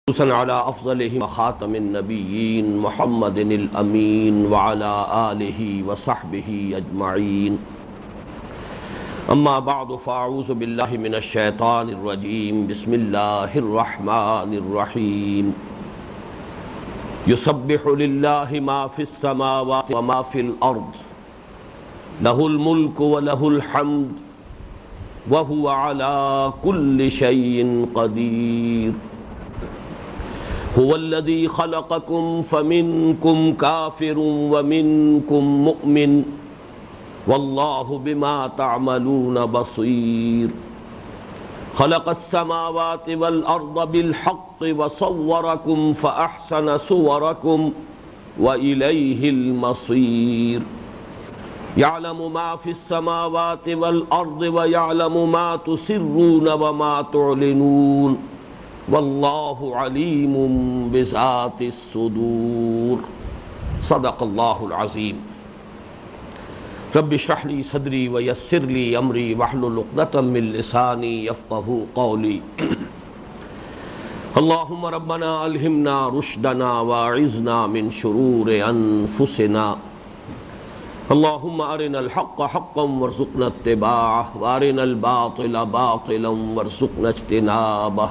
على أفضلهم خاتم النبيين محمد الأمين وعلى آله وصحبه أجمعين. أما بعد فأعوذ بالله من الشيطان الرجيم. بسم الله الرحمن الرحيم. يسبح لله ما في السماوات وما في الأرض له الملك وله الحمد وهو على كل شيء قدير. هو الذي خلقكم فمنكم كافر ومنكم مؤمن والله بما تعملون بصير. خلق السماوات والأرض بالحق وصوركم فأحسن صوركم وإليه المصير. يعلم ما في السماوات والأرض ويعلم ما تسرون وما تعلنون واللہ علیم بذات الصدور. صدق اللہ العظیم. رب اشرح لی صدری ویسر لی امری واحلل عقدۃ من لسانی یفقہوا قولی. اللہم ربنا الہمنا رشدنا واعذنا من شرور انفسنا. اللہم ارنا الحق حقا وارزقنا اتباعہ وارنا الباطل باطلا وارزقنا اجتنابہ.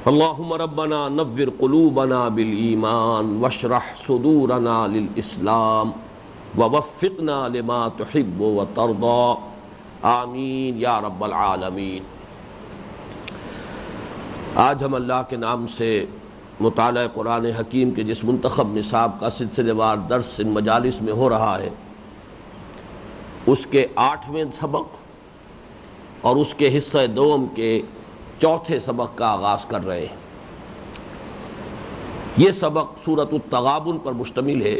اللہم ربنا نور قلوبنا بالایمان واشرح صدورنا للاسلام ووفقنا لما تحب وترضى. آمین یا رب العالمین. آج ہم اللہ کے نام سے مطالعہ قرآن حکیم کے جس منتخب نصاب کا سلسلے وار درس ان مجالس میں ہو رہا ہے اس کے 8ویں سبق اور اس کے حصہ دوم کے چوتھے سبق کا آغاز کر رہے ہیں. یہ سبق سورۃ التغابن پر مشتمل ہے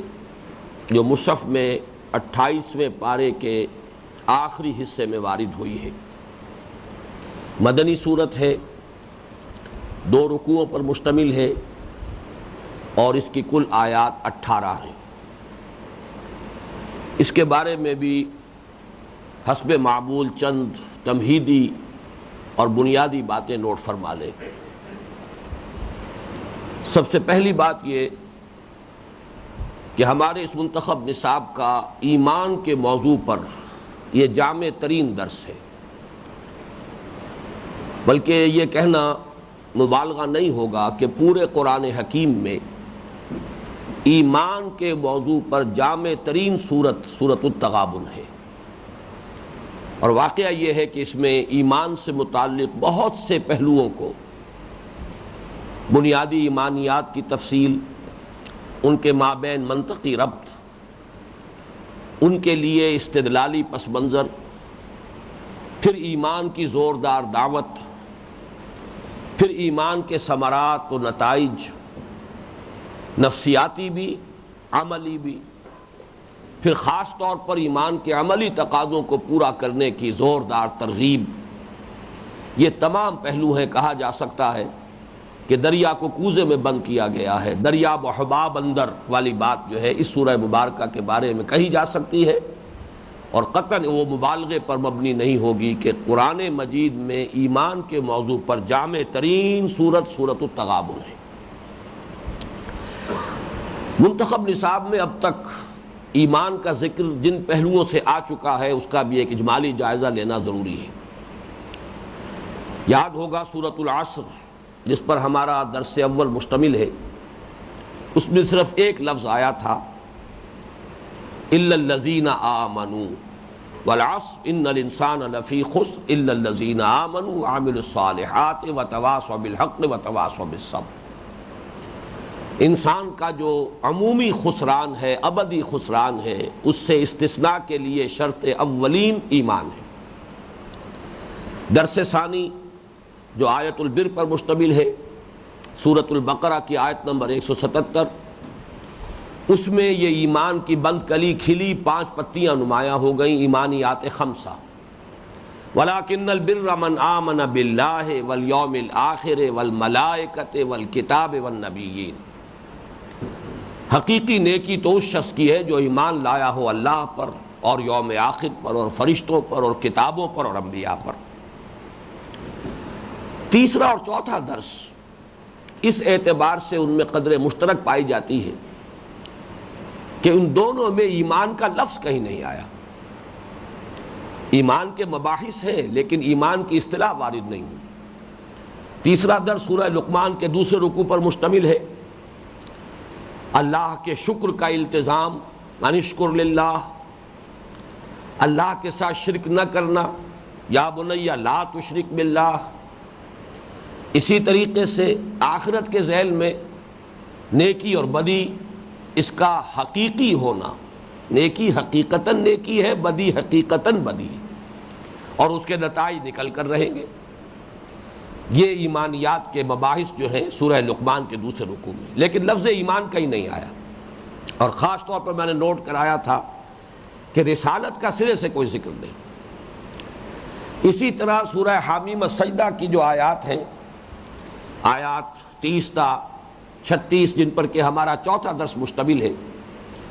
جو مصحف میں 28ویں پارے کے آخری حصے میں وارد ہوئی ہے. مدنی سورت ہے، 2 رکوعوں پر مشتمل ہے اور اس کی کل آیات 18 ہیں. اس کے بارے میں بھی حسب معمول چند تمہیدی اور بنیادی باتیں نوٹ فرما لیں. سب سے پہلی بات یہ کہ ہمارے اس منتخب نصاب کا ایمان کے موضوع پر یہ جامع ترین درس ہے، بلکہ یہ کہنا مبالغہ نہیں ہوگا کہ پورے قرآن حکیم میں ایمان کے موضوع پر جامع ترین سورۃ التغابن ہے. اور واقعہ یہ ہے کہ اس میں ایمان سے متعلق بہت سے پہلوؤں کو، بنیادی ایمانیات کی تفصیل، ان کے مابین منطقی ربط، ان کے لیے استدلالی پس منظر، پھر ایمان کی زوردار دعوت، پھر ایمان کے ثمرات و نتائج، نفسیاتی بھی عملی بھی، پھر خاص طور پر ایمان کے عملی تقاضوں کو پورا کرنے کی زوردار ترغیب. یہ تمام پہلو ہیں. کہا جا سکتا ہے کہ دریا کو کوزے میں بند کیا گیا ہے. دریا و حباب اندر والی بات جو ہے اس سورہ مبارکہ کے بارے میں کہی جا سکتی ہے، اور قطعاً وہ مبالغے پر مبنی نہیں ہوگی کہ قرآن مجید میں ایمان کے موضوع پر جامع ترین سورۃ التغابن ہے. منتخب نصاب میں اب تک ایمان کا ذکر جن پہلوؤں سے آ چکا ہے اس کا بھی ایک اجمالی جائزہ لینا ضروری ہے. یاد ہوگا سورۃ العصر جس پر ہمارا درس اول مشتمل ہے، اس میں صرف ایک لفظ آیا تھا الا الذین آمنوا والعصر ان الانسان لفی خسر الا الذین آمنوا وعملوا الصالحات وتواصوا بالحق وتواصوا بالصبر. انسان کا جو عمومی خسران ہے، ابدی خسران ہے، اس سے استثناء کے لیے شرط اولین ایمان ہے. درس ثانی جو آیت البر پر مشتمل ہے، سورۃ البقرہ کی آیت نمبر 177، اس میں یہ ایمان کی بند کلی کھلی 5 پتیاں نمایاں ہو گئیں، ایمانیات 5. وَلَٰكِنَّ الْبِرَّ مَنْ آمَنَ بِاللَّهِ وَالْيَوْمِ الْآخِرِ وَالْمَلَائِكَةِ وَالْكِتَابِ وَالنَّبِيِّينَ. حقیقی نیکی تو اس شخص کی ہے جو ایمان لایا ہو اللہ پر اور یوم آخر پر اور فرشتوں پر اور کتابوں پر اور انبیاء پر. تیسرا اور چوتھا درس اس اعتبار سے ان میں قدر مشترک پائی جاتی ہے کہ ان دونوں میں ایمان کا لفظ کہیں نہیں آیا. ایمان کے مباحث ہیں لیکن ایمان کی اصطلاح وارد نہیں ہوئی. تیسرا درس سورہ لقمان کے دوسرے رکوع پر مشتمل ہے. اللہ کے شکر کا التزام، انشکر للہ، اللہ کے ساتھ شرک نہ کرنا، یا بنی لا تشرک باللہ. اسی طریقے سے آخرت کے ذیل میں نیکی اور بدی، اس کا حقیقی ہونا. نیکی حقیقتاً نیکی ہے، بدی حقیقتاً بدی، اور اس کے نتائج نکل کر رہیں گے. یہ ایمانیات کے مباحث جو ہیں سورہ لقمان کے دوسرے رکوع میں، لیکن لفظ ایمان کہیں نہیں آیا. اور خاص طور پر میں نے نوٹ کرایا تھا کہ رسالت کا سرے سے کوئی ذکر نہیں. اسی طرح سورہ حامیم السجدہ کی جو آیات ہیں، آیات 30 تا 36 جن پر کہ ہمارا چوتھا درس مشتمل ہے،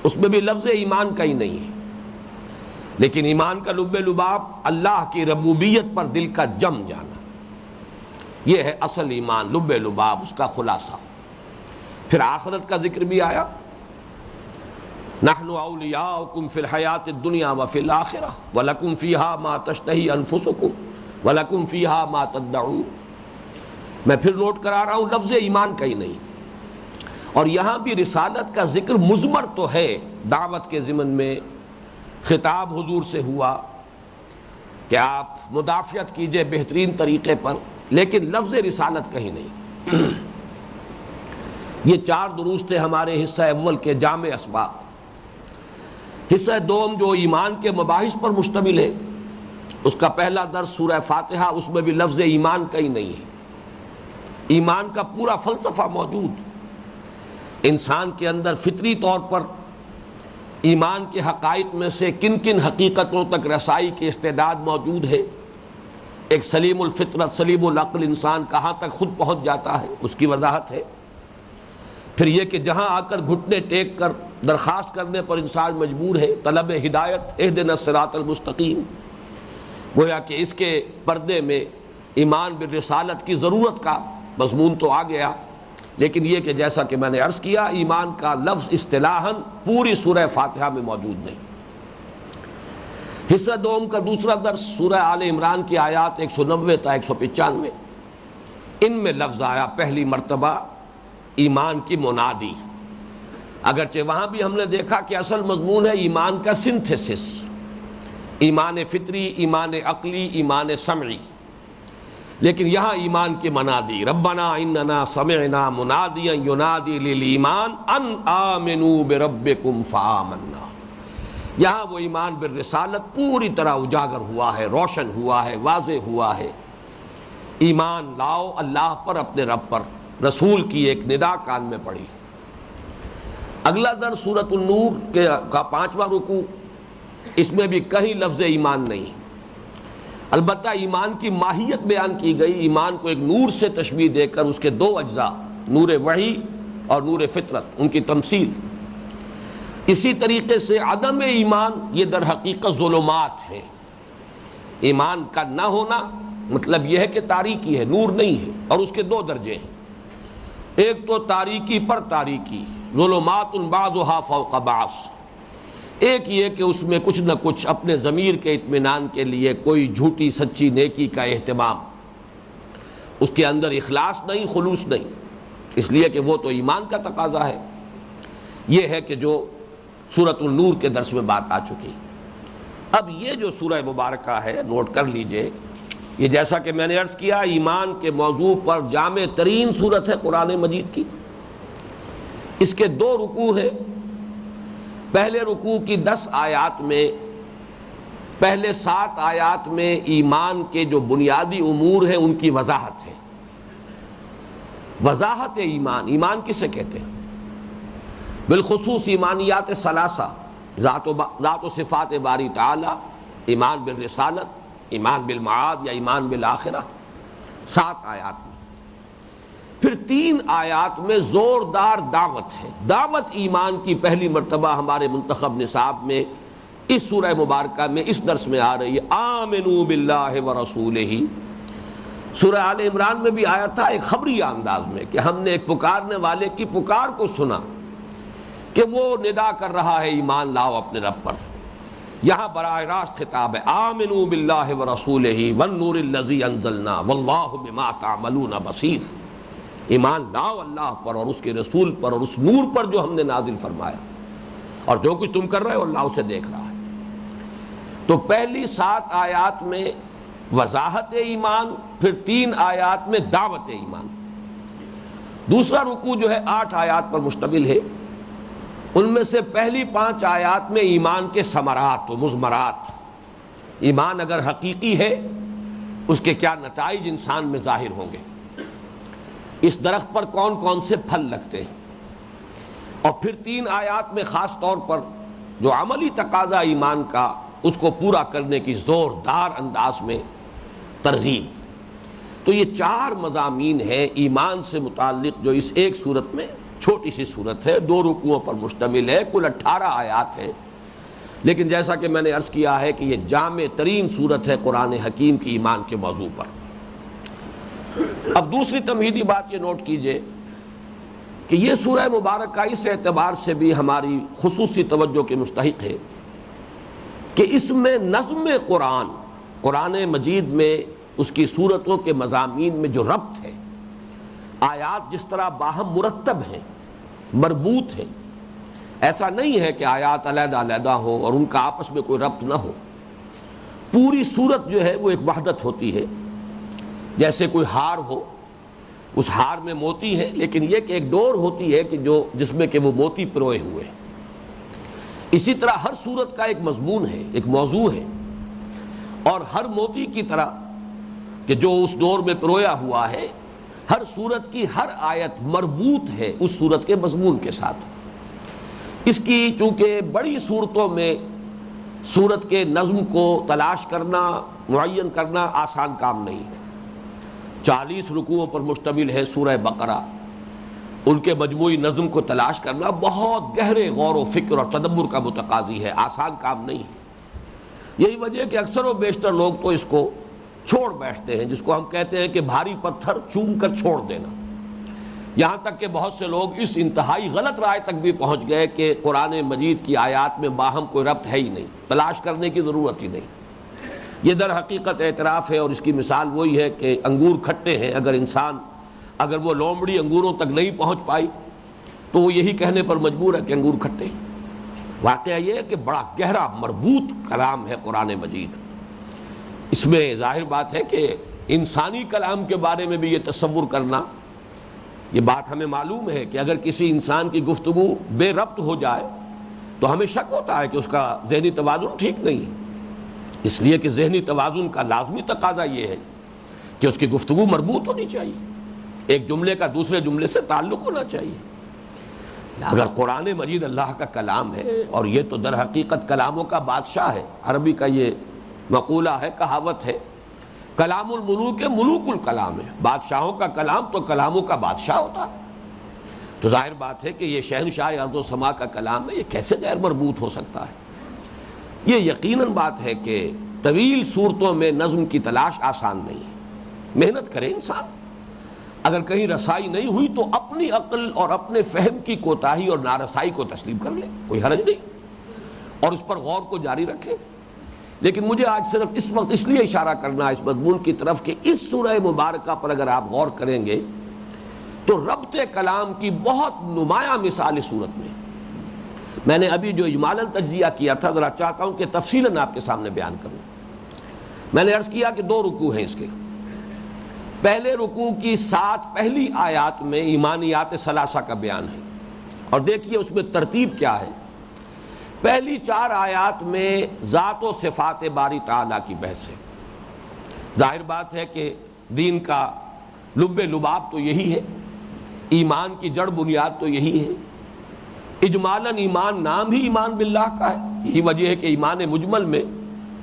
اس میں بھی لفظ ایمان کا ہی نہیں ہے. لیکن ایمان کا لب لباب اللہ کی ربوبیت پر دل کا جم جانا، یہ ہے اصل ایمان، لب لباب اس کا خلاصہ. پھر آخرت کا ذکر بھی آیا، نحن اولیاؤکم فی الحیات الدنیا وفی الآخرہ ولکم فیہا ما تشتہی انفسکم ولکم فیہا ما تدعون. میں پھر نوٹ کرا رہا ہوں لفظ ایمان کا ہی نہیں. اور یہاں بھی رسالت کا ذکر مضمر تو ہے، دعوت کے ضمن میں خطاب حضور سے ہوا کہ آپ مدافعت کیجئے بہترین طریقے پر، لیکن لفظ رسالت کہیں نہیں. یہ 4 دروس تھے ہمارے حصہ اول کے جامع اسباق. حصہ دوم جو ایمان کے مباحث پر مشتمل ہے، اس کا پہلا درس سورہ فاتحہ، اس میں بھی لفظ ایمان کہیں نہیں ہے. ایمان کا پورا فلسفہ موجود. انسان کے اندر فطری طور پر ایمان کے حقائق میں سے کن کن حقیقتوں تک رسائی کی استعداد موجود ہے. ایک سلیم الفطرت سلیم العقل انسان کہاں تک خود پہنچ جاتا ہے، اس کی وضاحت ہے. پھر یہ کہ جہاں آ کر گھٹنے ٹیک کر درخواست کرنے پر انسان مجبور ہے، طلب ہدایت اہدنا الصراط المستقیم. گویا کہ اس کے پردے میں ایمان بالرسالت کی ضرورت کا مضمون تو آ گیا، لیکن یہ کہ جیسا کہ میں نے عرض کیا، ایمان کا لفظ اصطلاحاً پوری سورہ فاتحہ میں موجود نہیں. حصہ دوم کا دوسرا درس سورہ آل عمران کی آیات 190 تا 195، ان میں لفظ آیا پہلی مرتبہ ایمان کی منادی. اگرچہ وہاں بھی ہم نے دیکھا کہ اصل مضمون ہے ایمان کا سنتھیسس، ایمان فطری، ایمان عقلی، ایمان سمعی، لیکن یہاں ایمان کی منادی. ربنا اننا سمعنا منادیا ینادی للایمان ان آمنوا بربکم فآمنا. یہاں وہ ایمان بالرسالت پوری طرح اجاگر ہوا ہے، روشن ہوا ہے، واضح ہوا ہے. ایمان لاؤ اللہ پر، اپنے رب پر. رسول کی ایک ندا کان میں پڑی. اگلا درس سورۃ النور کا 5واں رکوع، اس میں بھی کہیں لفظ ایمان نہیں. البتہ ایمان کی ماہیت بیان کی گئی. ایمان کو ایک نور سے تشبیہ دے کر اس کے 2 اجزاء، نور وحی اور نور فطرت، ان کی تمثیل. اسی طریقے سے عدم ایمان یہ در حقیقت ظلمات ہے. ایمان کا نہ ہونا مطلب یہ ہے کہ تاریکی ہے، نور نہیں ہے. اور اس کے 2 درجے ہیں، ایک تو تاریکی پر تاریکی، ظلمات بعضها فوق بعض. ایک یہ کہ اس میں کچھ نہ کچھ اپنے ضمیر کے اطمینان کے لیے کوئی جھوٹی سچی نیکی کا اہتمام، اس کے اندر اخلاص نہیں، خلوص نہیں، اس لیے کہ وہ تو ایمان کا تقاضا ہے. یہ ہے کہ جو سورۃ النور کے درس میں بات آ چکی. اب یہ جو سورہ مبارکہ ہے، نوٹ کر لیجئے، یہ جیسا کہ میں نے عرض کیا ایمان کے موضوع پر جامع ترین سورت ہے قرآن مجید کی. اس کے 2 رکوع ہیں. پہلے رکوع کی 10 آیات میں، پہلے 7 آیات میں ایمان کے جو بنیادی امور ہیں ان کی وضاحت ہے. وضاحت ایمان، ایمان کسے کہتے ہیں؟ بالخصوص ایمانیات ثلاثہ، ذات و صفات باری تعالی، ایمان بالرسالت، ایمان بالمعاد یا ایمان بالآخرہ، 7 آیات میں. پھر 3 آیات میں زوردار دعوت ہے. دعوت ایمان کی پہلی مرتبہ ہمارے منتخب نصاب میں اس سورہ مبارکہ میں اس درس میں آ رہی ہے. آمنوا باللہ ورسولہ. سورہ آل عمران میں بھی آیا تھا ایک خبری انداز میں کہ ہم نے ایک پکارنے والے کی پکار کو سنا کہ وہ ندا کر رہا ہے ایمان لاؤ اپنے رب پر. یہاں براہ راست خطاب ہے آمنوا باللہ ورسولہ والنور الذی انزلنا واللہ بما تعملون بصیر. ایمان لاؤ اللہ پر اور اس کے رسول پر اور اس نور پر جو ہم نے نازل فرمایا، اور جو کچھ تم کر رہے ہو اللہ اسے دیکھ رہا ہے. تو پہلی 7 آیات میں وضاحت ایمان، پھر 3 آیات میں دعوت ایمان. دوسرا رکوع جو ہے 8 آیات پر مشتمل ہے. ان میں سے پہلی 5 آیات میں ایمان کے ثمرات و مضمرات، ایمان اگر حقیقی ہے اس کے کیا نتائج انسان میں ظاہر ہوں گے، اس درخت پر کون کون سے پھل لگتے ہیں. اور پھر 3 آیات میں خاص طور پر جو عملی تقاضا ایمان کا اس کو پورا کرنے کی زوردار انداز میں ترغیب. تو یہ 4 مضامین ہیں ایمان سے متعلق جو اس ایک صورت میں، چھوٹی سی صورت ہے، 2 رکوعوں پر مشتمل ہے، کل 18 آیات ہیں. لیکن جیسا کہ میں نے عرض کیا ہے کہ یہ جامع ترین صورت ہے قرآن حکیم کی ایمان کے موضوع پر. اب دوسری تمہیدی بات یہ نوٹ کیجئے کہ یہ سورہ مبارکہ اس اعتبار سے بھی ہماری خصوصی توجہ کے مستحق ہے کہ اس میں نظم قرآن مجید میں اس کی صورتوں کے مضامین میں جو ربط ہے، آیات جس طرح باہم مرتب ہیں، مربوط ہیں، ایسا نہیں ہے کہ آیات علیحدہ علیحدہ ہو اور ان کا آپس میں کوئی ربط نہ ہو. پوری صورت جو ہے وہ ایک وحدت ہوتی ہے. جیسے کوئی ہار ہو، اس ہار میں موتی ہے، لیکن یہ کہ ایک ڈور ہوتی ہے کہ جس میں کہ وہ موتی پروئے ہوئے ہیں. اسی طرح ہر صورت کا ایک مضمون ہے، ایک موضوع ہے، اور ہر موتی کی طرح کہ جو اس ڈور میں پرویا ہوا ہے، ہر صورت کی ہر آیت مربوط ہے اس صورت کے مضمون کے ساتھ. اس کی چونکہ بڑی صورتوں میں صورت کے نظم کو تلاش کرنا، معین کرنا آسان کام نہیں ہے. 40 رکوعوں پر مشتمل ہے سورہ بقرہ. ان کے مجموعی نظم کو تلاش کرنا بہت گہرے غور و فکر اور تدبر کا متقاضی ہے، آسان کام نہیں ہے. یہی وجہ ہے کہ اکثر و بیشتر لوگ تو اس کو چھوڑ بیٹھتے ہیں، جس کو ہم کہتے ہیں کہ بھاری پتھر چوم کر چھوڑ دینا. یہاں تک کہ بہت سے لوگ اس انتہائی غلط رائے تک بھی پہنچ گئے کہ قرآن مجید کی آیات میں باہم کوئی ربط ہے ہی نہیں، تلاش کرنے کی ضرورت ہی نہیں. یہ در حقیقت اعتراف ہے، اور اس کی مثال وہی ہے کہ انگور کھٹے ہیں. اگر وہ لومڑی انگوروں تک نہیں پہنچ پائی تو وہ یہی کہنے پر مجبور ہے کہ انگور کھٹے ہیں. واقعہ یہ ہے کہ بڑا گہرا مربوط کلام ہے قرآن مجید. اس میں ظاہر بات ہے کہ انسانی کلام کے بارے میں بھی یہ تصور کرنا، یہ بات ہمیں معلوم ہے کہ اگر کسی انسان کی گفتگو بے ربط ہو جائے تو ہمیں شک ہوتا ہے کہ اس کا ذہنی توازن ٹھیک نہیں ہے. اس لیے کہ ذہنی توازن کا لازمی تقاضا یہ ہے کہ اس کی گفتگو مربوط ہونی چاہیے، ایک جملے کا دوسرے جملے سے تعلق ہونا چاہیے. اگر قرآن مجید اللہ کا کلام ہے، اور یہ تو در حقیقت کلاموں کا بادشاہ ہے، عربی کا یہ مقولہ ہے، کہاوت ہے، کلام الملوک ملوک الکلام ہے. بادشاہوں کا کلام تو کلاموں کا بادشاہ ہوتا ہے. تو ظاہر بات ہے کہ یہ شہنشاہ ارض و سما کا کلام ہے، یہ کیسے غیر مربوط ہو سکتا ہے. یہ یقیناً بات ہے کہ طویل صورتوں میں نظم کی تلاش آسان نہیں ہے. محنت کرے انسان، اگر کہیں رسائی نہیں ہوئی تو اپنی عقل اور اپنے فہم کی کوتاہی اور نارسائی کو تسلیم کر لے، کوئی حرج نہیں، اور اس پر غور کو جاری رکھے. لیکن مجھے آج صرف اس وقت اس لیے اشارہ کرنا اس مضمون کی طرف کہ اس سورہ مبارکہ پر اگر آپ غور کریں گے تو ربط کلام کی بہت نمایاں مثال اس صورت میں. میں نے ابھی جو اجمالاً تجزیہ کیا تھا، ذرا چاہتا ہوں کہ تفصیلاً آپ کے سامنے بیان کروں. میں نے عرض کیا کہ 2 رکوع ہیں اس کے. پہلے رکوع کی 7 پہلی آیات میں ایمانیات ثلاثہ کا بیان ہے، اور دیکھیے اس میں ترتیب کیا ہے. پہلی 4 آیات میں ذات و صفات باری تعالیٰ کی بحث ہے. ظاہر بات ہے کہ دین کا لب لباب تو یہی ہے، ایمان کی جڑ بنیاد تو یہی ہے. اجمالاً ایمان نام ہی ایمان باللہ کا ہے. یہی وجہ ہے کہ ایمان مجمل میں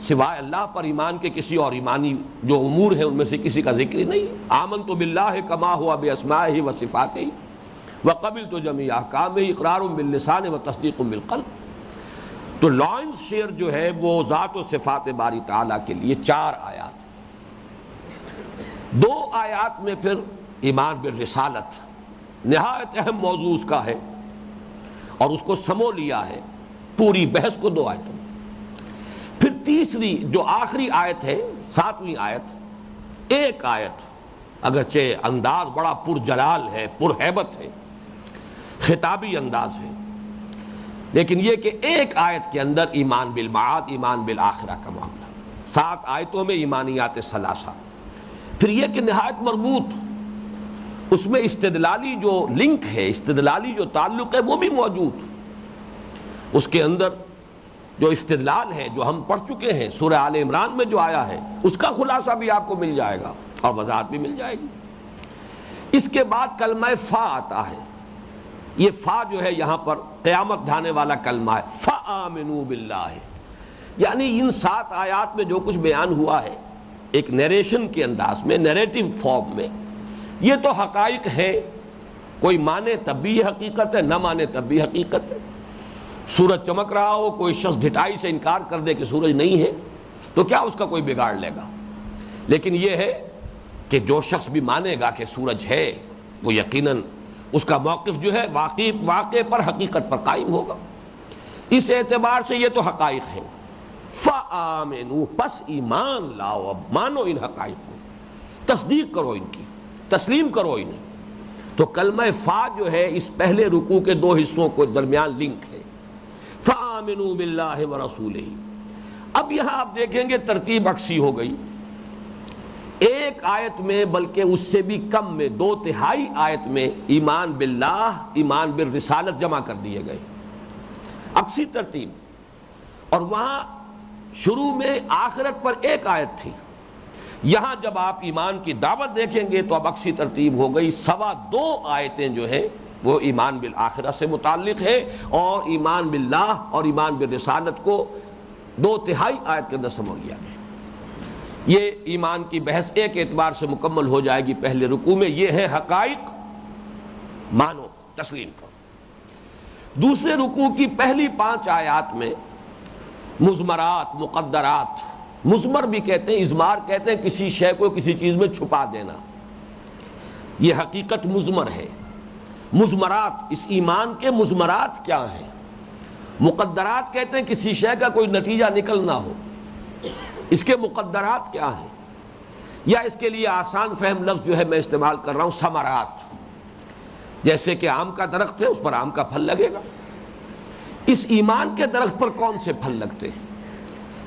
سوائے اللہ پر ایمان کے کسی اور ایمانی جو امور ہیں ان میں سے کسی کا ذکر ہی نہیں. آمنت باللہ کما ہوا باسمائہ و صفاتہ وقبلت جمیع احکامہ اقرار باللسان و تصدیق بالقلب. تو لائنز شیئر جو ہے وہ ذات و صفات باری تعالیٰ کے لیے 4 آیات. دو آیات میں پھر ایمان بالرسالت نہایت اہم موضوع اس کا ہے اور اس کو سمو لیا ہے پوری بحث کو دو آیتوں میں۔ پھر تیسری جو آخری آیت ہے 7ویں آیت، ایک آیت اگرچہ انداز بڑا پرجلال ہے، پرہیبت ہے، خطابی انداز ہے، لیکن یہ کہ ایک آیت کے اندر ایمان بالمعاد، ایمان بالآخرہ کا معاملہ، 7 آیتوں میں ایمانیات ثلاثہ۔ پھر یہ کہ نہایت مربوط اس میں استدلالی جو لنک ہے، استدلالی جو تعلق ہے وہ بھی موجود، اس کے اندر جو استدلال ہے جو ہم پڑھ چکے ہیں سورہ آل عمران میں جو آیا ہے اس کا خلاصہ بھی آپ کو مل جائے گا اور وضاحت بھی مل جائے گی۔ اس کے بعد کلمہ فا آتا ہے، یہ فا جو ہے یہاں پر قیامت ڈھانے والا کلمہ ہے، فآمنوا باللہ، یعنی ان 7 آیات میں جو کچھ بیان ہوا ہے ایک نیریشن کے انداز میں، نیریٹو فارم میں، یہ تو حقائق ہے، کوئی مانے تب بھی یہ حقیقت ہے، نہ مانے تب بھی حقیقت ہے۔ سورج چمک رہا ہو، کوئی شخص ڈھٹائی سے انکار کر دے کہ سورج نہیں ہے تو کیا اس کا کوئی بگاڑ لے گا، لیکن یہ ہے کہ جو شخص بھی مانے گا کہ سورج ہے وہ یقیناً اس کا موقف جو ہے واقع پر، حقیقت پر قائم ہوگا۔ اس اعتبار سے یہ تو حقائق ہیں۔ فآمنوا، پس ایمان لاؤ، اب مانو ان حقائق کو، تصدیق کرو ان کی، تسلیم کرو انہیں۔ تو کلمہ فا جو ہے اس پہلے رکوع کے 2 حصوں کو درمیان لنک ہے، فآمنوا باللہ ورسولہ۔ اب یہاں آپ دیکھیں گے ترتیب عکسی ہو گئی، ایک آیت میں بلکہ اس سے بھی کم میں 2/3 آیت میں ایمان باللہ، ایمان بالرسالت جمع کر دیے گئے، عکسی ترتیب۔ اور وہاں شروع میں آخرت پر ایک آیت تھی، یہاں جب آپ ایمان کی دعوت دیکھیں گے تو اب عکسی ترتیب ہو گئی، 2.25 آیتیں جو ہیں وہ ایمان بالآخرہ سے متعلق ہے، اور ایمان باللہ اور ایمان بالرسالت کو 2/3 آیت کے اندر سمو لیا گیا۔ یہ ایمان کی بحث ایک اعتبار سے مکمل ہو جائے گی پہلے رکوع میں، یہ ہے حقائق، مانو، تسلیم کرو۔ دوسرے رکوع کی پہلی 5 آیات میں مضمرات، مقدرات، مضمر بھی کہتے ہیں، اضمار کہتے ہیں کسی شے کو کسی چیز میں چھپا دینا، یہ حقیقت مضمر ہے۔ مضمرات، اس ایمان کے مضمرات کیا ہیں؟ مقدرات کہتے ہیں کسی شے کا کوئی نتیجہ نکلنا ہو، اس کے مقدرات کیا ہیں؟ یا اس کے لیے آسان فہم لفظ جو ہے میں استعمال کر رہا ہوں، ثمرات، جیسے کہ آم کا درخت ہے اس پر آم کا پھل لگے گا، اس ایمان کے درخت پر کون سے پھل لگتے ہیں؟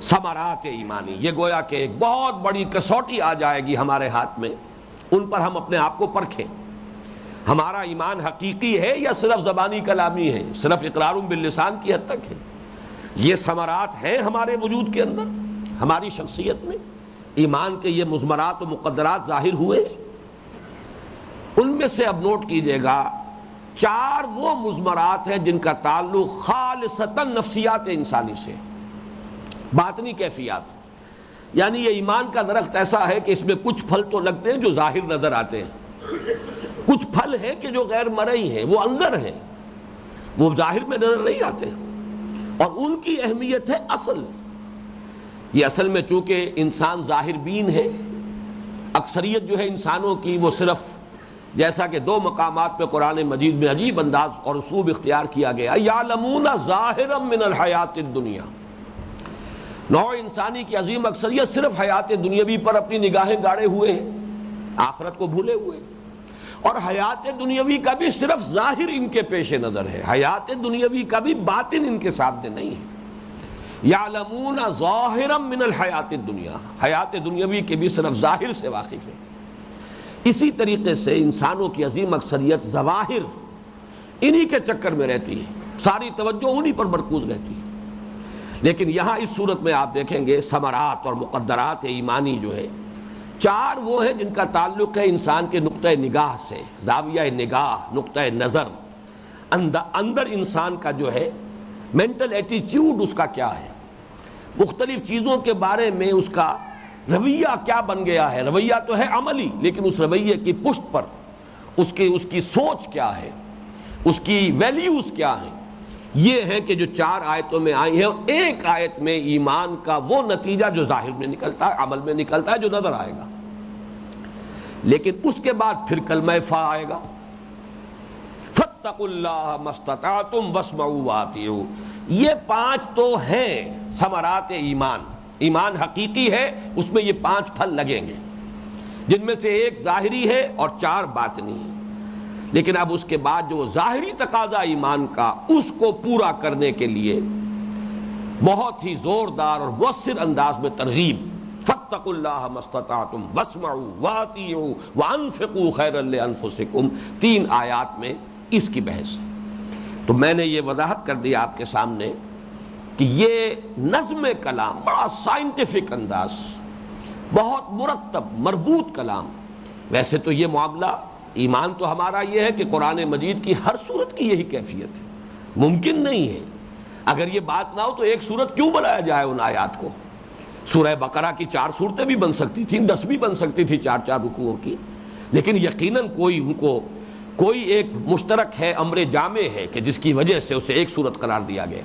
ثمرات ایمانی، یہ گویا کہ ایک بہت بڑی کسوٹی آ جائے گی ہمارے ہاتھ میں، ان پر ہم اپنے آپ کو پرکھیں، ہمارا ایمان حقیقی ہے یا صرف زبانی کلامی ہے، صرف اقرار باللسان کی حد تک ہے؟ یہ ثمرات ہیں ہمارے وجود کے اندر، ہماری شخصیت میں ایمان کے یہ مضمرات و مقدرات ظاہر ہوئے ہیں۔ ان میں سے اب نوٹ کیجئے گا 4 وہ مضمرات ہیں جن کا تعلق خالصتاً نفسیات انسانی سے، باطنی کیفیات، یعنی یہ ایمان کا درخت ایسا ہے کہ اس میں کچھ پھل تو لگتے ہیں جو ظاہر نظر آتے ہیں، کچھ پھل ہیں کہ جو غیر مرئی ہیں، وہ اندر ہیں، وہ ظاہر میں نظر نہیں آتے، اور ان کی اہمیت ہے اصل۔ یہ اصل میں چونکہ انسان ظاہر بین ہے، اکثریت جو ہے انسانوں کی وہ صرف جیسا کہ 2 مقامات پہ قرآن مجید میں عجیب انداز اور اسلوب اختیار کیا گیا، یعلمون ظاہرا من الحیات الدنیا، نوع انسانی کی عظیم اکثریت صرف حیات دنیاوی پر اپنی نگاہیں گاڑے ہوئے ہیں، آخرت کو بھولے ہوئے ہیں، اور حیات دنیاوی کا بھی صرف ظاہر ان کے پیش نظر ہے، حیات دنیاوی کا بھی باطن ان کے سامنے نہیں ہے۔ یعلمون ظاہرا من الحیات الدنیا، حیات دنیاوی کے بھی صرف ظاہر سے واقف ہے۔ اسی طریقے سے انسانوں کی عظیم اکثریت ظواہر انہی کے چکر میں رہتی ہے، ساری توجہ انہی پر مرکوز رہتی ہے۔ لیکن یہاں اس صورت میں آپ دیکھیں گے ثمرات اور مقدرات ایمانی جو ہے 4 وہ ہیں جن کا تعلق ہے انسان کے نقطہ نگاہ سے، زاویہ نگاہ، نقطہ نظر، اندر انسان کا جو ہے مینٹل ایٹیچیوڈ اس کا کیا ہے، مختلف چیزوں کے بارے میں اس کا رویہ کیا بن گیا ہے۔ رویہ تو ہے عملی، لیکن اس رویے کی پشت پر اس کی سوچ کیا ہے، اس کی ویلیوز کیا ہیں، یہ ہے کہ جو 4 آیتوں میں آئی ہیں، اور ایک آیت میں ایمان کا وہ نتیجہ جو ظاہر میں نکلتا ہے، عمل میں نکلتا ہے، جو نظر آئے گا۔ لیکن اس کے بعد پھر کلمہ فا آئے گا، فاتقوا اللہ ما استطعتم واسمعوا واطیعوا۔ یہ 5 تو ہیں ثمرات ایمان، ایمان حقیقی ہے، اس میں یہ 5 پھل لگیں گے، جن میں سے ایک ظاہری ہے اور 4 باطنی ہے۔ لیکن اب اس کے بعد جو ظاہری تقاضا ایمان کا، اس کو پورا کرنے کے لیے بہت ہی زوردار اور مؤثر انداز میں ترغیب، فاتقوا اللہ ما استطعتم واسمعوا واطیعوا وانفقوا خیرا لانفسکم، 3 آیات میں اس کی بحث ہے۔ تو میں نے یہ وضاحت کر دی آپ کے سامنے کہ یہ نظم کلام، بڑا سائنٹیفک انداز، بہت مرتب مربوط کلام۔ ویسے تو یہ معاملہ ایمان تو ہمارا یہ ہے کہ قرآن مجید کی ہر سورت کی یہی کیفیت ہے، ممکن نہیں ہے اگر یہ بات نہ ہو تو ایک سورت کیوں بنایا جائے ان آیات کو۔ سورہ بقرہ کی 4 سورتیں بھی بن سکتی تھیں، 10 بھی بن سکتی تھی 4 رکوعوں کی، لیکن یقیناً کوئی ایک مشترک ہے، امر جامع ہے کہ جس کی وجہ سے اسے ایک سورت قرار دیا گیا۔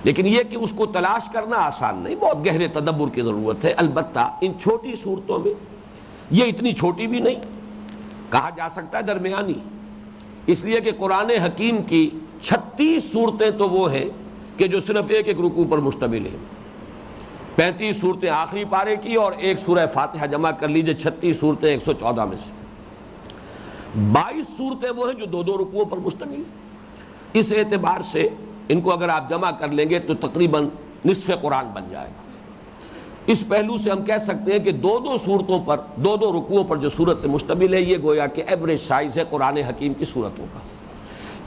لیکن یہ کہ اس کو تلاش کرنا آسان نہیں، بہت گہرے تدبر کی ضرورت ہے۔ البتہ ان چھوٹی صورتوں میں، یہ اتنی چھوٹی بھی نہیں، کہا جا سکتا ہے درمیانی، اس لیے کہ قرآن حکیم کی 36 صورتیں تو وہ ہیں کہ جو صرف ایک رکوع پر مشتمل ہیں، 35 صورتیں آخری پارے کی اور ایک سورہ فاتحہ جمع کر لیجئے، 36 صورتیں 114 میں سے 22 صورتیں وہ ہیں جو 2 رکوعوں پر مشتمل ہیں۔ اس اعتبار سے ان کو اگر آپ جمع کر لیں گے تو تقریباً نصف قرآن بن جائے گا۔ اس پہلو سے ہم کہہ سکتے ہیں کہ 2 صورتوں پر، 2 رکوعوں پر جو صورت مشتمل ہے، یہ گویا کہ ایوریج سائز ہے قرآن حکیم کی صورتوں کا۔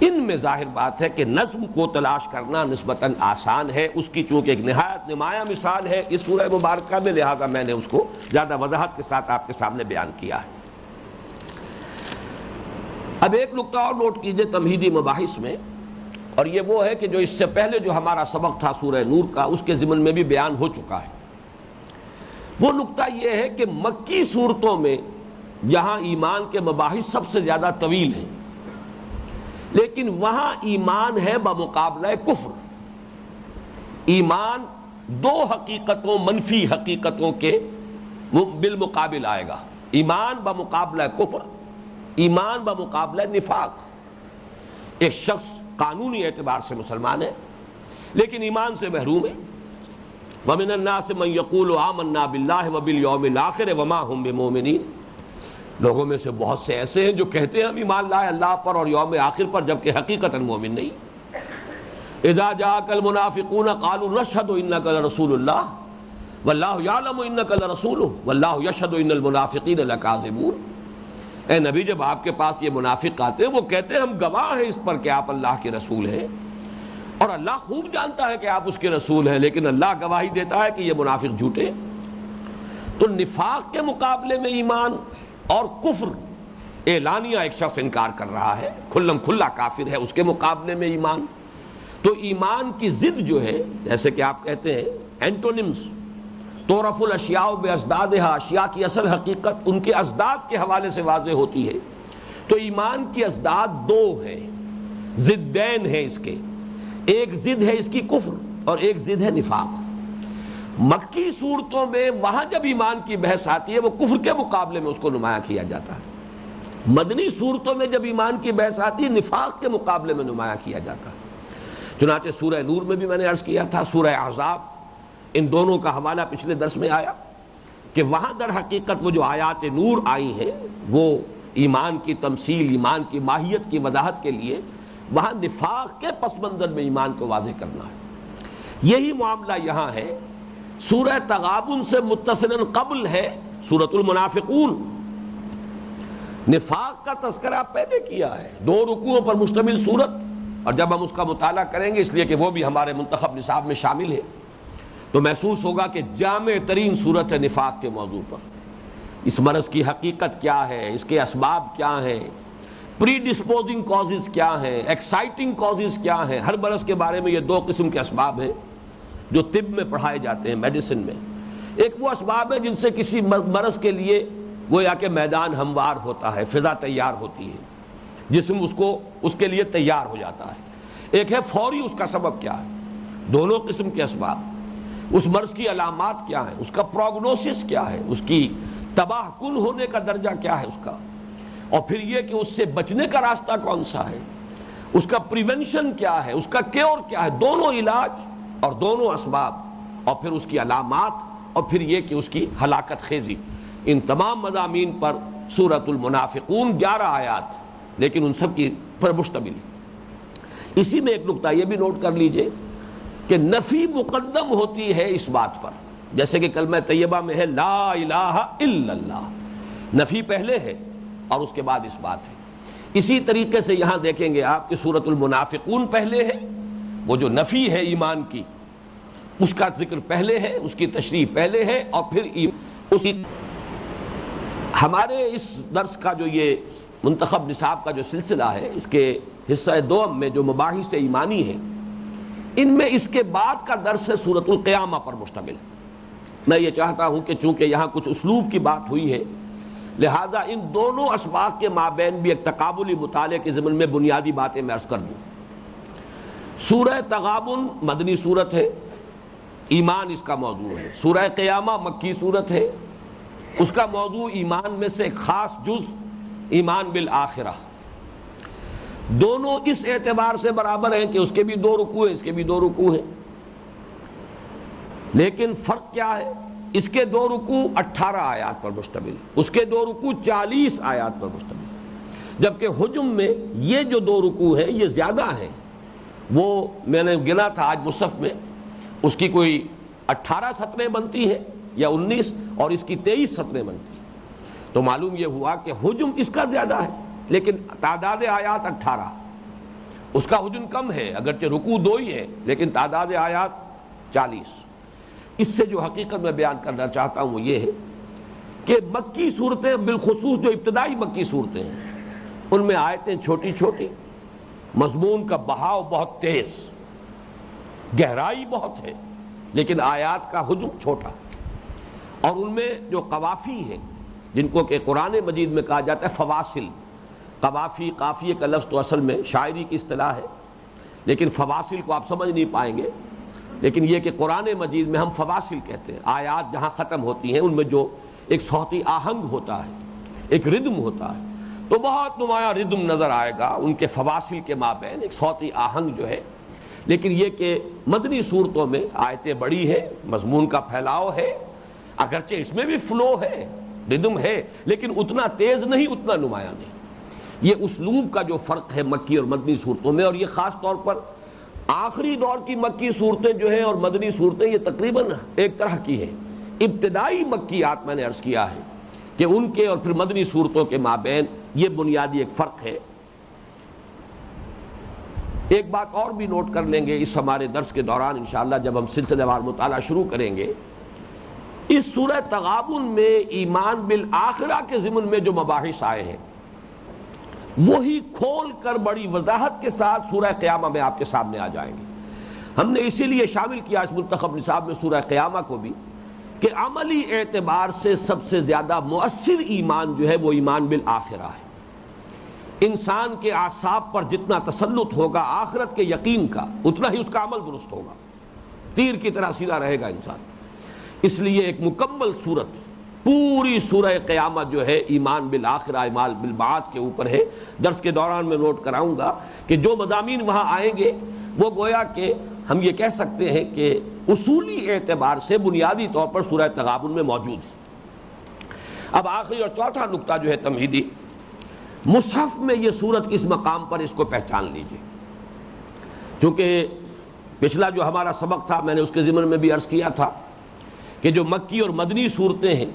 ان میں ظاہر بات ہے کہ نظم کو تلاش کرنا نسبتاً آسان ہے، اس کی چونکہ ایک نہایت نمایاں مثال ہے اس سورہ مبارکہ میں، لہٰذا میں نے اس کو زیادہ وضاحت کے ساتھ آپ کے سامنے بیان کیا ہے۔ اب ایک نقطہ اور نوٹ کیجئے تمہیدی مباحث میں، اور یہ وہ ہے کہ جو اس سے پہلے جو ہمارا سبق تھا سورہ نور کا، اس کے ضمن میں بھی بیان ہو چکا ہے۔ وہ نقطہ یہ ہے کہ مکی صورتوں میں جہاں ایمان کے مباحث سب سے زیادہ طویل ہیں، لیکن وہاں ایمان ہے بمقابلہ کفر۔ ایمان 2 حقیقتوں، منفی حقیقتوں کے بالمقابل آئے گا، ایمان بمقابلہ کفر، ایمان بمقابلہ نفاق۔ ایک شخص قانونی اعتبار سے مسلمان ہے لیکن ایمان سے محروم ہے۔ وَمِنَ النَّاسِ مَن يَقُولُ آمَنَّا بِاللَّهِ وَبِالْيَوْمِ الْآخِرِ وَمَا هُم بِمُؤْمِنِينَ، لوگوں میں سے بہت سے ایسے ہیں جو کہتے ہیں ہم ایمان لائے اللہ پر اور یوم آخر پر، جبکہ حقیقتاً مومن نہیں۔ اذا جاءك المنافقون قالوا نشهد انك لرسول الله والله يعلم انك لرسوله والله يشهد ان المنافقين لكاذبون۔ اے نبی، جب آپ کے پاس یہ منافق آتے ہیں وہ کہتے ہیں ہم گواہ ہیں اس پر کہ آپ اللہ کے رسول ہیں، اور اللہ خوب جانتا ہے کہ آپ اس کے رسول ہیں، لیکن اللہ گواہی دیتا ہے کہ یہ منافق جھوٹے۔ تو نفاق کے مقابلے میں ایمان اور کفر اعلانیہ ایک شخص انکار کر رہا ہے، کھلم کھلا کافر ہے، اس کے مقابلے میں ایمان۔ تو ایمان کی ضد جو ہے، جیسے کہ آپ کہتے ہیں اینٹونمز، تعرف الاشیاء بازدادها، اشیاء کی اصل حقیقت ان کے ازداد کے حوالے سے واضح ہوتی ہے۔ تو ایمان کی ازداد 2 ہیں، ضدین ہیں اس کے، ایک ضد ہے اس کی کفر اور ایک ضد ہے نفاق۔ مکی صورتوں میں وہاں جب ایمان کی بحث آتی ہے وہ کفر کے مقابلے میں اس کو نمایاں کیا جاتا ہے، مدنی صورتوں میں جب ایمان کی بحث آتی ہے نفاق کے مقابلے میں نمایاں کیا جاتا ہے۔ چنانچہ سورہ نور میں بھی میں نے عرض کیا تھا، سورہ احزاب، ان دونوں کا حوالہ پچھلے درس میں آیا کہ وہاں در حقیقت وہ جو آیات نور آئی ہیں وہ ایمان کی تمثیل، ایمان کی ماہیت کی وضاحت کے لیے وہاں نفاق کے پس منظر میں ایمان کو واضح کرنا ہے۔ یہی معاملہ یہاں ہے۔ سورہ تغابن سے متصلاً قبل ہے سورۃ المنافقون، نفاق کا تذکرہ پہلے کیا ہے، 2 رکوعوں پر مشتمل سورت، اور جب ہم اس کا مطالعہ کریں گے، اس لیے کہ وہ بھی ہمارے منتخب نصاب میں شامل ہے، تو محسوس ہوگا کہ جامع ترین صورت ہے نفاق کے موضوع پر۔ اس مرض کی حقیقت کیا ہے، اس کے اسباب کیا ہیں، پری ڈسپوزنگ کازز کیا ہیں، ایکسائٹنگ کازز کیا ہیں۔ ہر مرض کے بارے میں یہ 2 قسم کے اسباب ہیں جو طب میں پڑھائے جاتے ہیں، میڈیسن میں۔ ایک وہ اسباب ہیں جن سے کسی مرض کے لیے گویا کہ میدان ہموار ہوتا ہے، فضا تیار ہوتی ہے، جسم اس کے لیے تیار ہو جاتا ہے۔ ایک ہے فوری اس کا سبب کیا ہے۔ دونوں قسم کے اسباب، اس مرض کی علامات کیا ہیں، اس کا پروگنوسس کیا ہے، اس کی تباہ کن ہونے کا درجہ کیا ہے اس کا، اور پھر یہ کہ اس سے بچنے کا راستہ کون سا ہے، اس کا پریونشن کیا ہے، اس کا کیور کیا ہے، دونوں علاج اور دونوں اسباب، اور پھر اس کی علامات، اور پھر یہ کہ اس کی ہلاکت خیزی. ان تمام مضامین پر سورۃ المنافقون 11 آیات، لیکن ان سب کی پر مشتمل. اسی میں ایک نقطہ یہ بھی نوٹ کر لیجئے کہ نفی مقدم ہوتی ہے اس بات پر، جیسے کہ کلمہ طیبہ میں ہے لا الہ الا اللہ، نفی پہلے ہے اور اس کے بعد اس بات ہے. اسی طریقے سے یہاں دیکھیں گے آپ کہ سورۃ المنافقون پہلے ہے، وہ جو نفی ہے ایمان کی اس کا ذکر پہلے ہے، اس کی تشریح پہلے ہے، اور پھر اسی ہمارے اس درس کا جو یہ منتخب نصاب کا جو سلسلہ ہے، اس کے حصہ دوم میں جو مباحث ایمانی ہیں، ان میں اس کے بعد کا درس ہے سورۃ القیامہ پر مشتمل. میں یہ چاہتا ہوں کہ چونکہ یہاں کچھ اسلوب کی بات ہوئی ہے، لہذا ان دونوں اسباق کے مابین بھی ایک تقابلی مطالعے کے ضمن میں بنیادی باتیں میں عرض کر دوں. سورہ تغابن مدنی سورت ہے، ایمان اس کا موضوع ہے. سورہ قیامہ مکی سورت ہے، اس کا موضوع ایمان میں سے ایک خاص جز ایمان بالآخرہ. دونوں اس اعتبار سے برابر ہیں کہ اس کے بھی 2 رکوع ہیں، اس کے بھی 2 رکوع ہیں، لیکن فرق کیا ہے؟ اس کے 2 رکوع 18 آیات پر مشتمل، اس کے 2 رکوع 40 آیات پر مشتمل، جبکہ حجم میں یہ جو 2 رکوع ہیں یہ زیادہ ہیں. وہ میں نے گنا تھا آج مصحف میں، اس کی کوئی 18 سطریں بنتی ہیں یا 19، اور اس کی 23 سطریں بنتی ہیں. تو معلوم یہ ہوا کہ حجم اس کا زیادہ ہے، لیکن تعداد آیات 18، اس کا حجم کم ہے، اگرچہ رکوع 2 ہی ہے لیکن تعداد آیات 40. اس سے جو حقیقت میں بیان کرنا چاہتا ہوں وہ یہ ہے کہ مکی صورتیں، بالخصوص جو ابتدائی مکی صورتیں ہیں، ان میں آیتیں چھوٹی چھوٹی، مضمون کا بہاؤ بہت تیز، گہرائی بہت ہے، لیکن آیات کا حجم چھوٹا. اور ان میں جو قوافی ہیں، جن کو کہ قرآن مجید میں کہا جاتا ہے فواصل، قوافی، قافیے کا لفظ تو اصل میں شاعری کی اصطلاح ہے، لیکن فواصل کو آپ سمجھ نہیں پائیں گے، لیکن یہ کہ قرآن مجید میں ہم فواصل کہتے ہیں. آیات جہاں ختم ہوتی ہیں ان میں جو ایک صوتی آہنگ ہوتا ہے، ایک ردم ہوتا ہے، تو بہت نمایاں ردم نظر آئے گا ان کے فواصل کے مابین، ایک صوتی آہنگ جو ہے. لیکن یہ کہ مدنی صورتوں میں آیتیں بڑی ہے، مضمون کا پھیلاؤ ہے، اگرچہ اس میں بھی فلو ہے، ردم ہے، لیکن اتنا تیز نہیں، اتنا نمایاں نہیں. یہ اسلوب کا جو فرق ہے مکی اور مدنی صورتوں میں، اور یہ خاص طور پر آخری دور کی مکی صورتیں جو ہیں اور مدنی صورتیں یہ تقریباً ایک طرح کی ہیں. ابتدائی مکیات میں نے عرض کیا ہے کہ ان کے اور پھر مدنی صورتوں کے مابین یہ بنیادی ایک فرق ہے. ایک بات اور بھی نوٹ کر لیں گے اس ہمارے درس کے دوران انشاءاللہ جب ہم سلسلہ وار مطالعہ شروع کریں گے. اس سورہ تغابن میں ایمان بالآخرہ کے ضمن میں جو مباحث آئے ہیں وہی کھول کر بڑی وضاحت کے ساتھ سورہ قیامہ میں آپ کے سامنے آ جائیں گے. ہم نے اسی لیے شامل کیا اس منتخب نصاب میں سورہ قیامہ کو بھی کہ عملی اعتبار سے سب سے زیادہ مؤثر ایمان جو ہے وہ ایمان بالآخرہ ہے. انسان کے اعصاب پر جتنا تسلط ہوگا آخرت کے یقین کا، اتنا ہی اس کا عمل درست ہوگا، تیر کی طرح سیدھا رہے گا انسان. اس لیے ایک مکمل صورت، پوری سورہ قیامہ جو ہے ایمان بالآخرہ، ایمان بالبعث کے اوپر ہے. درس کے دوران میں نوٹ کراؤں گا کہ جو مضامین وہاں آئیں گے وہ گویا کہ ہم یہ کہہ سکتے ہیں کہ اصولی اعتبار سے بنیادی طور پر سورہ تغابن میں موجود ہے. اب آخری اور چوتھا نقطہ جو ہے تمہیدی، مصحف میں یہ سورت کس مقام پر، اس کو پہچان لیجئے. چونکہ پچھلا جو ہمارا سبق تھا میں نے اس کے ضمن میں بھی عرض کیا تھا کہ جو مکی اور مدنی صورتیں ہیں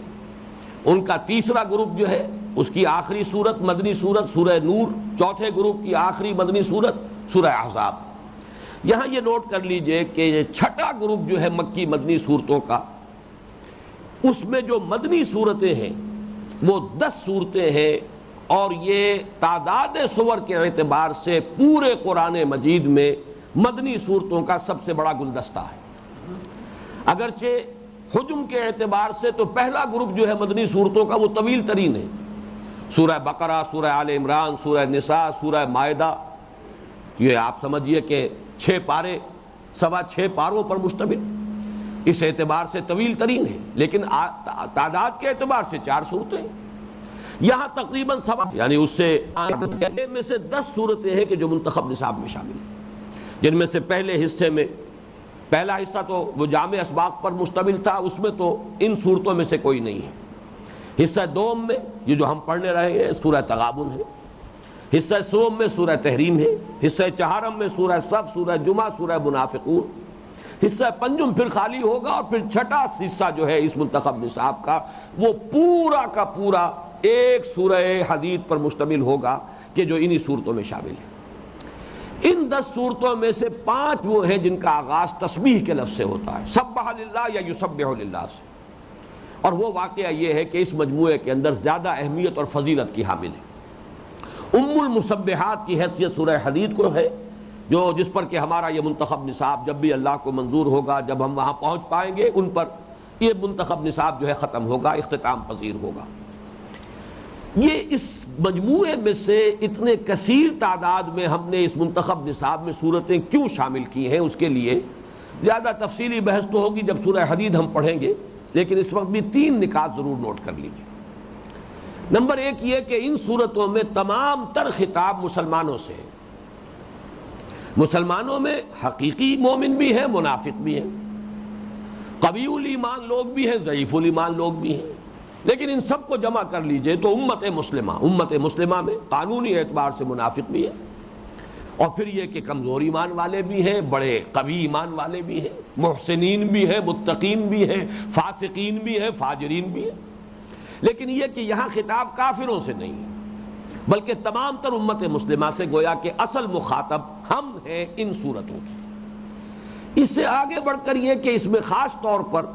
ان کا تیسرا گروپ جو ہے اس کی آخری صورت مدنی صورت سورہ نور، چوتھے گروپ کی آخری مدنی صورت سورہ احزاب. یہاں یہ نوٹ کر لیجئے کہ یہ چھٹا گروپ جو ہے مکی مدنی صورتوں کا، اس میں جو مدنی صورتیں ہیں وہ 10 صورتیں ہیں، اور یہ تعداد سور کے اعتبار سے پورے قرآن مجید میں مدنی صورتوں کا سب سے بڑا گلدستہ ہے. اگرچہ حجم کے اعتبار سے تو پہلا گروپ جو ہے مدنی صورتوں کا وہ طویل ترین ہے، سورہ بقرہ، سورہ آل عمران، سورہ نساء، سورہ مائدہ. یہ آپ سمجھیے کہ 6 پارے، 6.25 پاروں پر مشتمل. اس اعتبار سے طویل ترین ہے، لیکن تعداد کے اعتبار سے 4 صورتیں ہیں۔ یہاں تقریباً یعنی اس سے میں سے 10 صورتیں ہیں کہ جو منتخب نصاب میں شامل ہیں، جن میں سے پہلے حصے میں پہلا حصہ تو وہ جامع اسباق پر مشتمل تھا، اس میں تو ان صورتوں میں سے کوئی نہیں ہے۔ حصہ دوم میں یہ جو ہم پڑھنے رہے ہیں سورہ تغابن ہے، حصہ سوم میں سورہ تحریم ہے، حصہ چہارم میں سورہ صف، سورہ جمعہ، سورہ منافقون، حصہ پنجم پھر خالی ہوگا، اور پھر چھٹا حصہ جو ہے اس منتخب نصاب کا وہ پورا کا پورا ایک سورہ حدید پر مشتمل ہوگا کہ جو انہی صورتوں میں شامل ہے۔ ان 10 صورتوں میں سے 5 وہ ہیں جن کا آغاز تسبیح کے لفظ سے ہوتا ہے، سبح للہ یا یسبح للہ سے، اور وہ واقعہ یہ ہے کہ اس مجموعے کے اندر زیادہ اہمیت اور فضیلت کی حامل ہے۔ ام المسبحات کی حیثیت سورہ حدید کو ہے، جو جس پر کہ ہمارا یہ منتخب نصاب جب بھی اللہ کو منظور ہوگا، جب ہم وہاں پہنچ پائیں گے، ان پر یہ منتخب نصاب جو ہے ختم ہوگا، اختتام پذیر ہوگا۔ یہ اس مجموعے میں سے اتنے کثیر تعداد میں ہم نے اس منتخب نصاب میں صورتیں کیوں شامل کی ہیں، اس کے لیے زیادہ تفصیلی بحث تو ہوگی جب سورہ حدید ہم پڑھیں گے، لیکن اس وقت بھی 3 نکات ضرور نوٹ کر لیجیے۔ نمبر 1 یہ کہ ان صورتوں میں تمام تر خطاب مسلمانوں سے ہے۔ مسلمانوں میں حقیقی مومن بھی ہیں، منافق بھی ہیں، قوی الایمان لوگ بھی ہیں، ضعیف الایمان لوگ بھی ہیں، لیکن ان سب کو جمع کر لیجئے تو امت مسلمہ میں قانونی اعتبار سے منافق بھی ہے، اور پھر یہ کہ کمزور ایمان والے بھی ہیں، بڑے قوی ایمان والے بھی ہیں، محسنین بھی ہیں، متقین بھی ہیں، فاسقین بھی ہیں، فاجرین بھی ہیں۔ لیکن یہ کہ یہاں خطاب کافروں سے نہیں ہے، بلکہ تمام تر امت مسلمہ سے، گویا کہ اصل مخاطب ہم ہیں ان صورتوں کی۔ اس سے آگے بڑھ کر یہ کہ اس میں خاص طور پر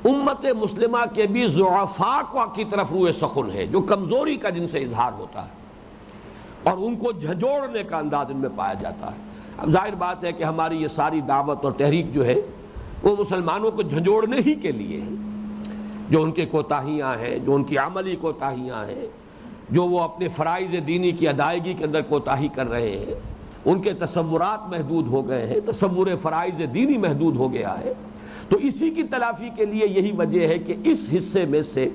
امت مسلمہ کے بھی ضعفاء کی طرف روئے سخن ہے، جو کمزوری کا جن سے اظہار ہوتا ہے، اور ان کو جھنجھوڑنے کا انداز ان میں پایا جاتا ہے۔ اب ظاہر بات ہے کہ ہماری یہ ساری دعوت اور تحریک جو ہے وہ مسلمانوں کو جھنجھوڑنے ہی کے لیے ہے، جو ان کے کوتاہیاں ہیں، جو ان کی عملی کوتاہیاں ہیں، جو وہ اپنے فرائض دینی کی ادائیگی کے اندر کوتاہی کر رہے ہیں، ان کے تصورات محدود ہو گئے ہیں، تصور فرائض دینی محدود ہو گیا ہے، تو اسی کی تلافی کے لیے یہی وجہ ہے کہ اس حصے میں سے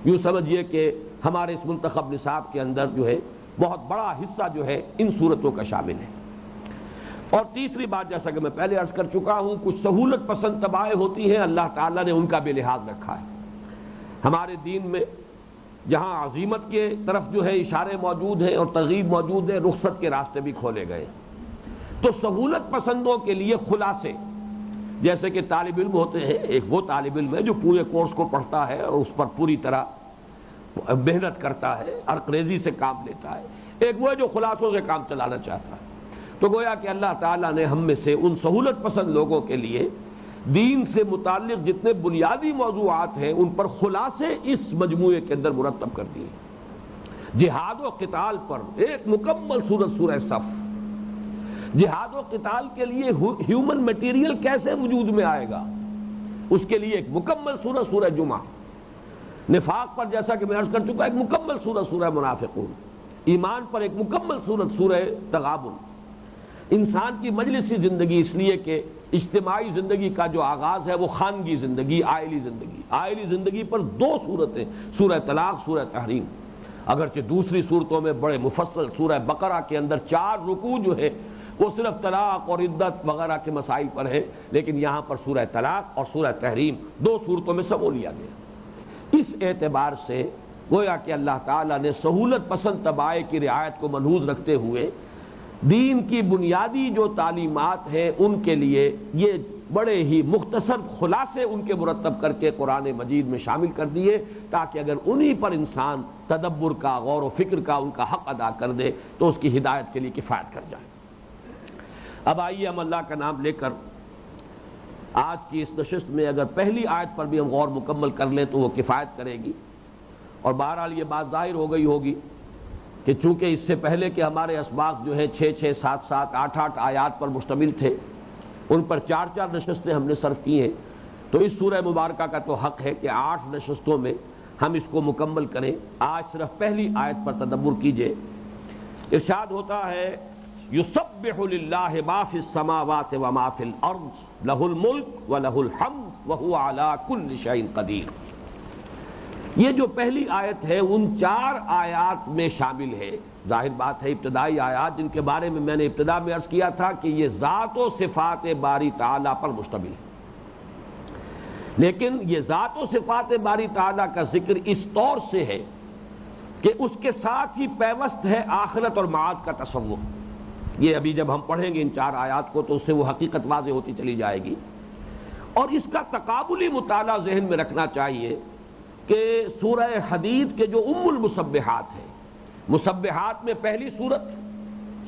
یوں سمجھیے کہ ہمارے اس منتخب نصاب کے اندر جو ہے بہت بڑا حصہ جو ہے ان صورتوں کا شامل ہے۔ اور تیسری بات، جیسا کہ میں پہلے عرض کر چکا ہوں، کچھ سہولت پسند طبائع ہوتی ہیں، اللہ تعالیٰ نے ان کا بھی لحاظ رکھا ہے۔ ہمارے دین میں جہاں عظیمت کے طرف جو ہے اشارے موجود ہیں اور ترغیب موجود ہے، رخصت کے راستے بھی کھولے گئے، تو سہولت پسندوں کے لیے خلاصے، جیسے کہ طالب علم ہوتے ہیں، ایک وہ طالب علم ہے جو پورے کورس کو پڑھتا ہے اور اس پر پوری طرح محنت کرتا ہے، عرق ریزی سے کام لیتا ہے، ایک وہ ہے جو خلاصوں سے کام چلانا چاہتا ہے۔ تو گویا کہ اللہ تعالیٰ نے ہم میں سے ان سہولت پسند لوگوں کے لیے دین سے متعلق جتنے بنیادی موضوعات ہیں ان پر خلاصے اس مجموعے کے اندر مرتب کر دیے۔ جہاد و قتال پر ایک مکمل سورت سورہ صف، جہاد و قتال کے لیے ہیومن میٹیریل کیسے وجود میں آئے گا، اس کے لیے ایک مکمل سورت سورہ جمعہ، نفاق پر جیسا کہ میں عرض کر چکا ایک مکمل سورت سورہ منافقون، ایمان پر ایک مکمل سورت سورہ تغابن۔ انسان کی مجلسی زندگی، اس لیے کہ اجتماعی زندگی کا جو آغاز ہے وہ خانگی زندگی، آئلی زندگی پر 2 صورتیں، سورہ طلاق، سورہ تحریم، اگرچہ دوسری صورتوں میں بڑے مفصل، سورہ بقرہ کے اندر 4 رکوع جو ہے وہ صرف طلاق اور عدت وغیرہ کے مسائل پر ہے، لیکن یہاں پر سورہ طلاق اور سورہ تحریم 2 صورتوں میں سمو لیا گیا۔ اس اعتبار سے گویا کہ اللہ تعالیٰ نے سہولت پسند طبائع کی رعایت کو ملحوظ رکھتے ہوئے دین کی بنیادی جو تعلیمات ہیں ان کے لیے یہ بڑے ہی مختصر خلاصے ان کے مرتب کر کے قرآن مجید میں شامل کر دیے، تاکہ اگر انہی پر انسان تدبر کا، غور و فکر کا ان کا حق ادا کر دے تو اس کی ہدایت کے لیے کفایت کر جائے۔ اب آئیے ہم اللہ کا نام لے کر آج کی اس نشست میں اگر پہلی آیت پر بھی ہم غور مکمل کر لیں تو وہ کفایت کرے گی، اور بہرحال یہ بات ظاہر ہو گئی ہوگی کہ چونکہ اس سے پہلے کہ ہمارے اسباق جو ہیں 6 7 8 آیات پر مشتمل تھے، ان پر 4 نشستیں ہم نے صرف کی ہیں، تو اس سورہ مبارکہ کا تو حق ہے کہ 8 نشستوں میں ہم اس کو مکمل کریں۔ آج صرف پہلی آیت پر تدبر کیجئے۔ ارشاد ہوتا ہے یسبح للہ ما فی السماوات وما فی الارض لہ الملک ولہ الحمد وہو علی کل شیء قدیر. یہ جو پہلی آیت ہے ان 4 آیات میں شامل ہے. ظاہر بات ہے ابتدائی آیات جن کے بارے میں نے ابتدا میں عرض کیا تھا کہ یہ ذات و صفات باری تعالیٰ پر مشتمل ہے، لیکن یہ ذات و صفات باری تعالیٰ کا ذکر اس طور سے ہے کہ اس کے ساتھ ہی پیوست ہے آخرت اور معاد کا تصور. یہ ابھی جب ہم پڑھیں گے ان 4 آیات کو تو اس سے وہ حقیقت واضح ہوتی چلی جائے گی. اور اس کا تقابلی مطالعہ ذہن میں رکھنا چاہیے کہ سورہ حدید کے جو المسبحات ہیں، مسبحات میں پہلی صورت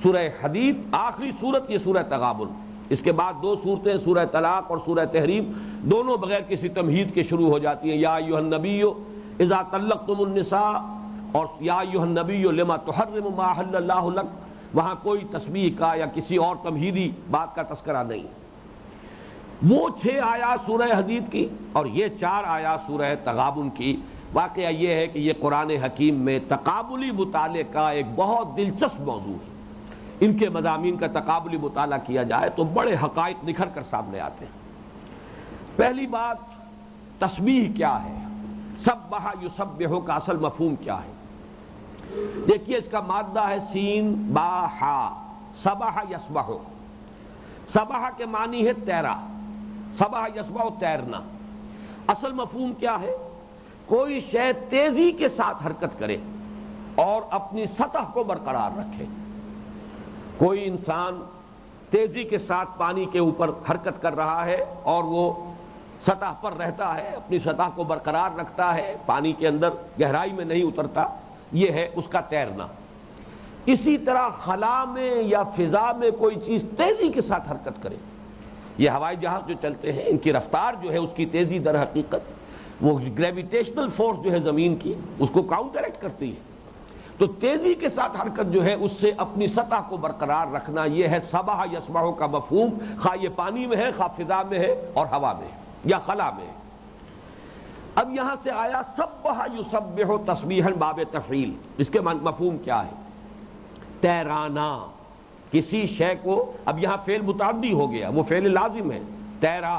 سورہ حدید، آخری صورت یہ سورہ تغابن. اس کے بعد 2 صورتیں سورہ طلاق اور سورہ تحریم، دونوں بغیر کسی تمہید کے شروع ہو جاتی ہیں. یا ایھا النبی اذا طلقتم النساء اور یا ایھا النبی لما تحرم ما احل اللہ لک. وہاں کوئی تسبیح کا یا کسی اور تمہیدی بات کا تذکرہ نہیں. وہ 6 آیات سورہ حدید کی اور یہ 4 آیات سورہ تغابن کی. واقعہ یہ ہے کہ یہ قرآن حکیم میں تقابلی مطالعے کا ایک بہت دلچسپ موضوع ہے. ان کے مضامین کا تقابلی مطالعہ کیا جائے تو بڑے حقائق نکھر کر سامنے آتے ہیں. پہلی بات، تسبیح کیا ہے؟ سبح یسبح کا اصل مفہوم کیا ہے؟ دیکھیے اس کا مادہ ہے سین با ہا، سبح یسبح. سبح کے معنی ہے تیرا، سبح یسبح تیرنا. اصل مفہوم کیا ہے؟ کوئی شے تیزی کے ساتھ حرکت کرے اور اپنی سطح کو برقرار رکھے. کوئی انسان تیزی کے ساتھ پانی کے اوپر حرکت کر رہا ہے اور وہ سطح پر رہتا ہے، اپنی سطح کو برقرار رکھتا ہے، پانی کے اندر گہرائی میں نہیں اترتا، یہ ہے اس کا تیرنا. اسی طرح خلا میں یا فضا میں کوئی چیز تیزی کے ساتھ حرکت کرے. یہ ہوائی جہاز جو چلتے ہیں ان کی رفتار جو ہے اس کی تیزی در حقیقت وہ گریویٹیشنل فورس جو ہے زمین کی اس کو کاؤنٹریکٹ کرتی ہے. تو تیزی کے ساتھ حرکت جو ہے اس سے اپنی سطح کو برقرار رکھنا، یہ ہے سبح یسبح کا مفہوم. خواہ یہ پانی میں ہے، خواہ فضا میں ہے اور ہوا میں ہے یا خلا میں ہے. اب یہاں سے آیا سبح یسبح تسبیحا باب تفعیل. اس کے مفہوم کیا ہے؟ تیرانا. کسی شے کو، اب یہاں فعل متعدی ہو گیا، وہ فعل لازم ہے، تیرا.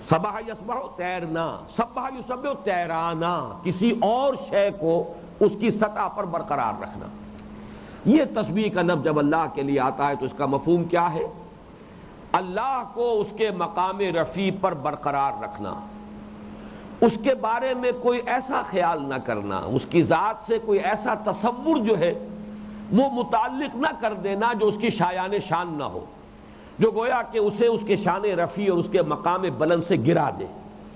سبح یسبح تیرنا، سبح یسبح تیرانا، کسی اور شے کو اس کی سطح پر برقرار رکھنا. یہ تسبیح کا لفظ جب اللہ کے لیے آتا ہے تو اس کا مفہوم کیا ہے؟ اللہ کو اس کے مقام رفیع پر برقرار رکھنا، اس کے بارے میں کوئی ایسا خیال نہ کرنا، اس کی ذات سے کوئی ایسا تصور جو ہے وہ متعلق نہ کر دینا جو اس کی شایان شان نہ ہو، جو گویا کہ اسے اس کے شان رفیع اور اس کے مقام بلند سے گرا دے،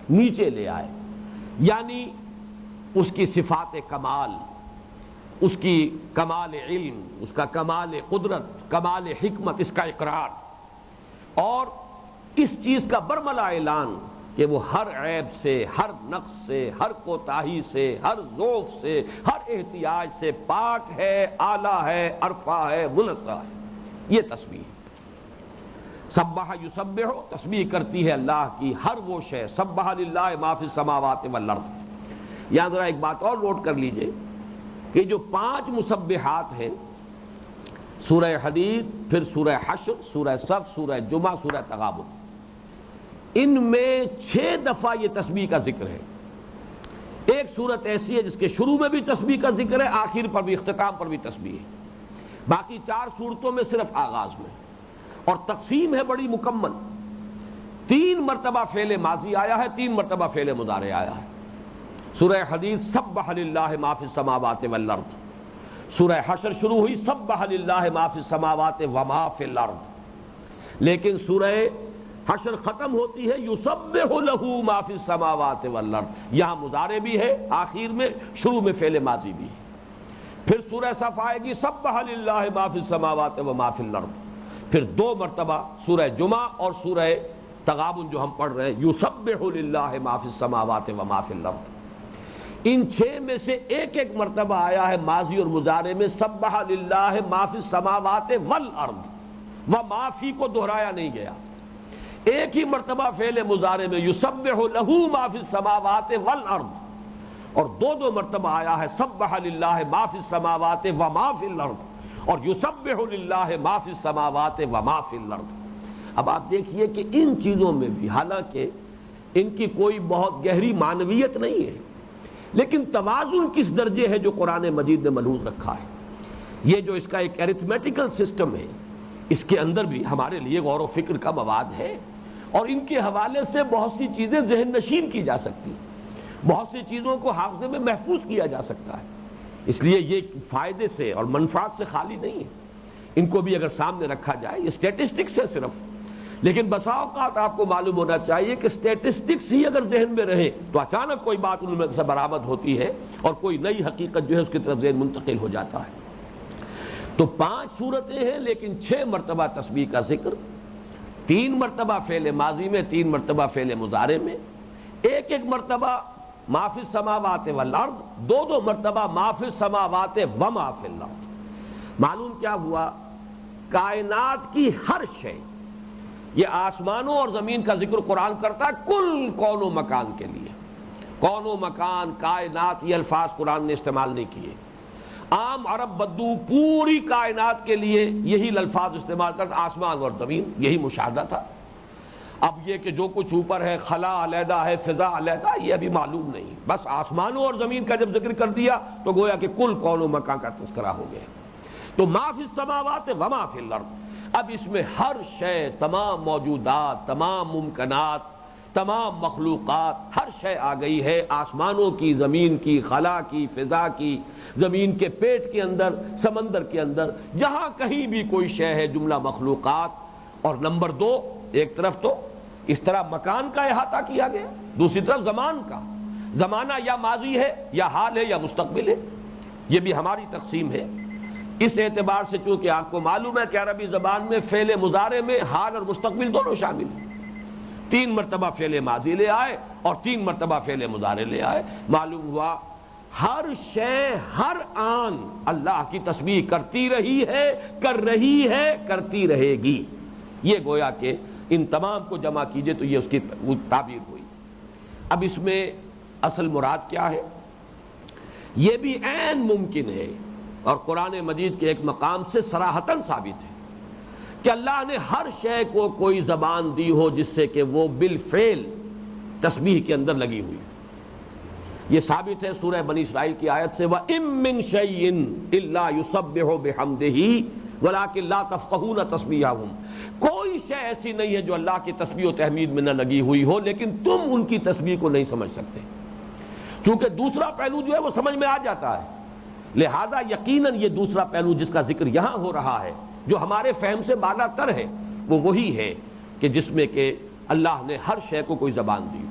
نیچے لے آئے. یعنی اس کی صفات کمال، اس کی کمال علم، اس کا کمال قدرت، کمال حکمت، اس کا اقرار اور اس چیز کا برملا اعلان کہ وہ ہر عیب سے، ہر نقص سے، ہر کوتاہی سے، ہر ضعف سے، ہر احتیاج سے پاک ہے، اعلیٰ ہے، عرفہ ہے، منزہ ہے. یہ تسبیح. سبح یسبح تسبیح کرتی ہے اللہ کی ہر وہ شے. سبح للہ ما فی السماوات والارض. یہاں ذرا ایک بات اور نوٹ کر لیجئے کہ جو 5 مسبحات ہیں، سورہ حدید، پھر سورہ حشر، سورہ صف، سورہ جمعہ، سورہ تغابن، ان میں 6 دفعہ یہ تسبیح کا ذکر ہے. ایک صورت ایسی ہے جس کے شروع میں بھی تسبیح کا ذکر ہے، آخر پر بھی، اختتام پر بھی تسبیح ہے. باقی 4 صورتوں میں صرف آغاز میں. اور تقسیم ہے بڑی مکمل. 3 مرتبہ فعل ماضی آیا ہے، 3 مرتبہ فعل مضارع آیا ہے. سورہ حدید سبح للہ ما فی السماوات والارض. سورہ حشر شروع ہوئی سبح للہ ما فی السماوات وما فی الارض، لیکن سورہ حشر ختم ہوتی ہے یسبح لہ ما فی السماوات والارض. یہاں مضارع بھی ہے آخر میں، شروع میں فعل ماضی بھی ہے. پھر سورہ صف آئے گی سبح للہ ما فی السماوات وما فی الارض. پھر 2 مرتبہ سورہ جمعہ اور سورہ تغابن جو ہم پڑھ رہے ہیں یسبح للہ ما فی السماوات وما فی الارض. ان 6 میں سے ایک ایک مرتبہ آیا ہے ماضی اور مضارع میں سبح للہ ما فی السماوات والارض. وما فی کو دہرایا نہیں گیا. ایک ہی مرتبہ فعل مضارع میں یسبح لہ ما فی السماوات والارض، اور 2 مرتبہ آیا ہے سبح للہ ما فی السماوات وما فی الارض. اور یسبح للہ ما فی السماوات و ما فی الارض۔ اب آپ دیکھیے کہ ان چیزوں میں بھی حالانکہ ان کی کوئی بہت گہری معنویت نہیں ہے، لیکن توازن کس درجے ہے جو قرآن مجید نے ملحوظ رکھا ہے۔ یہ جو اس کا ایک ایرتھمیٹیکل سسٹم ہے، اس کے اندر بھی ہمارے لیے غور و فکر کا مواد ہے، اور ان کے حوالے سے بہت سی چیزیں ذہن نشین کی جا سکتی ہیں، بہت سی چیزوں کو حافظے میں محفوظ کیا جا سکتا ہے۔ اس لیے یہ فائدے سے اور منفعت سے خالی نہیں ہے، ان کو بھی اگر سامنے رکھا جائے، یہ اسٹیٹسٹکس ہے صرف، لیکن بسا اوقات آپ کو معلوم ہونا چاہیے کہ اسٹیٹسٹکس ہی اگر ذہن میں رہے تو اچانک کوئی بات ان میں سے برآمد ہوتی ہے اور کوئی نئی حقیقت جو ہے اس کی طرف ذہن منتقل ہو جاتا ہے۔ تو 5 صورتیں ہیں، لیکن 6 مرتبہ تسبیح کا ذکر، 3 مرتبہ فعل ماضی میں، 3 مرتبہ فعل مضارع میں، ایک مرتبہ ما فی السماوات والارض، 2 مرتبہ ما فی السماوات و ما فی الارض۔ معلوم کیا ہوا؟ کائنات کی ہر شے، یہ آسمانوں اور زمین کا ذکر قرآن کرتا ہے کل کون و مکان کے لیے۔ کون و مکان، کائنات، یہ الفاظ قرآن نے استعمال نہیں کیے۔ عام عرب بدو پوری کائنات کے لیے یہی الفاظ استعمال کرتا، آسمان اور زمین، یہی مشاہدہ تھا۔ اب یہ کہ جو کچھ اوپر ہے، خلا علیحدہ ہے، فضا علیحدہ، یہ ابھی معلوم نہیں، بس آسمانوں اور زمین کا جب ذکر کر دیا تو گویا کہ کل کون و مکان کا تذکرہ ہو گیا۔ تو ما فی السماوات و ما فی الارض، اب اس میں ہر شے، تمام موجودات، تمام ممکنات، تمام مخلوقات، ہر شے آ گئی ہے، آسمانوں کی، زمین کی، خلا کی، فضا کی، زمین کے پیٹ کے اندر، سمندر کے اندر، جہاں کہیں بھی کوئی شے ہے، جملہ مخلوقات۔ اور نمبر 2، ایک طرف تو اس طرح مکان کا احاطہ کیا گیا، دوسری طرف زمان کا۔ زمانہ یا ماضی ہے، یا حال ہے، یا مستقبل ہے، یہ بھی ہماری تقسیم ہے۔ اس اعتبار سے چونکہ آپ کو معلوم ہے کہ عربی زبان میں فعل مضارع میں حال اور مستقبل دونوں شامل ہیں، 3 مرتبہ فعل ماضی لے آئے اور 3 مرتبہ فعل مضارع لے آئے، معلوم ہوا ہر شے ہر آن اللہ کی تسبیح کرتی رہی ہے، کر رہی ہے، کرتی رہے گی۔ یہ گویا کہ ان تمام کو جمع کیجئے تو یہ اس کی تعبیر ہوئی۔ اب اس میں اصل مراد کیا ہے؟ یہ بھی عین ممکن ہے اور قرآن مجید کے ایک مقام سے صراحتاً ثابت ہے کہ اللہ نے ہر شے کو کوئی زبان دی ہو جس سے کہ وہ بالفعل تسبیح کے اندر لگی ہوئی۔ یہ ثابت ہے سورہ بنی اسرائیل کی آیت سے، وَإِن مِّن شَيْءٍ إِلَّا يُسَبِّحُ بِحَمْدِهِ وَلَٰكِن لَّا تَفْقَهُونَ تَسْبِيحَهُم۔ کوئی شے ایسی نہیں ہے جو اللہ کی تسبیح و تحمید میں نہ لگی ہوئی ہو، لیکن تم ان کی تسبیح کو نہیں سمجھ سکتے، چونکہ دوسرا پہلو جو ہے وہ سمجھ میں آ جاتا ہے۔ لہذا یقیناً یہ دوسرا پہلو جس کا ذکر یہاں ہو رہا ہے، جو ہمارے فہم سے بالا تر ہے، وہ وہی ہے کہ جس میں کہ اللہ نے ہر شے کو کوئی زبان دی۔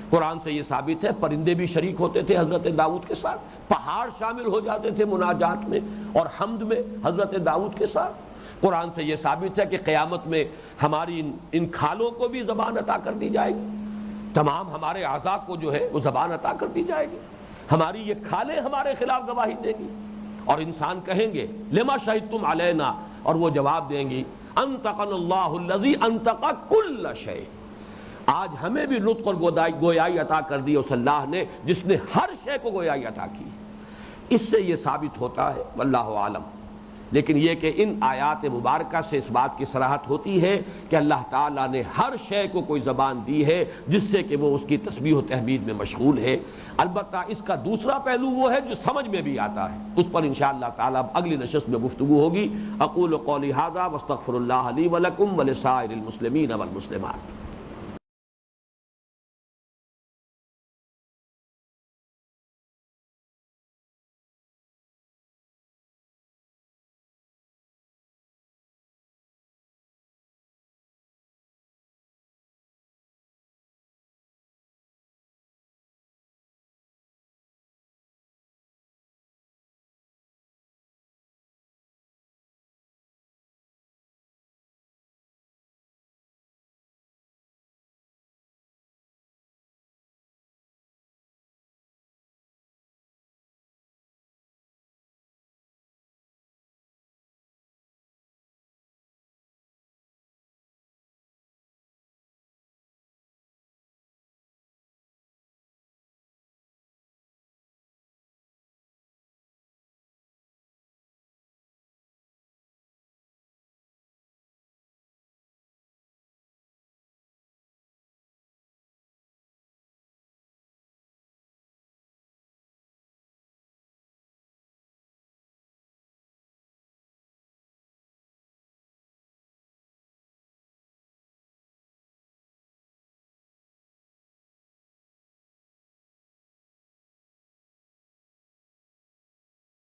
قرآن سے یہ ثابت ہے، پرندے بھی شریک ہوتے تھے حضرت داؤد کے ساتھ، پہاڑ شامل ہو جاتے تھے مناجات میں اور حمد میں حضرت داؤد کے ساتھ۔ قرآن سے یہ ثابت ہے کہ قیامت میں ہماری ان کھالوں کو بھی زبان عطا کر دی جائے گی، تمام ہمارے اعضاء کو جو ہے وہ زبان عطا کر دی جائے گی، ہماری یہ کھالیں ہمارے خلاف گواہی دیں گی، اور انسان کہیں گے لما شہدتم علینا، اور وہ جواب دیں گی انطقنا اللہ الذی انطق کل شیء، آج ہمیں بھی نطق اور گویائی عطا کر دی اس اللہ نے جس نے ہر شے کو گویائی عطا کی۔ اس سے یہ ثابت ہوتا ہے واللہ عالم۔ لیکن یہ کہ ان آیات مبارکہ سے اس بات کی صراحت ہوتی ہے کہ اللہ تعالیٰ نے ہر شے کو کوئی زبان دی ہے جس سے کہ وہ اس کی تسبیح و تحمید میں مشغول ہے۔ البتہ اس کا دوسرا پہلو وہ ہے جو سمجھ میں بھی آتا ہے، اس پر انشاءاللہ تعالیٰ اگلی نشست میں گفتگو ہوگی۔ اقول قولی ھذا واستغفر اللہ لی ولکم ولسائر المسلمین والمسلمات۔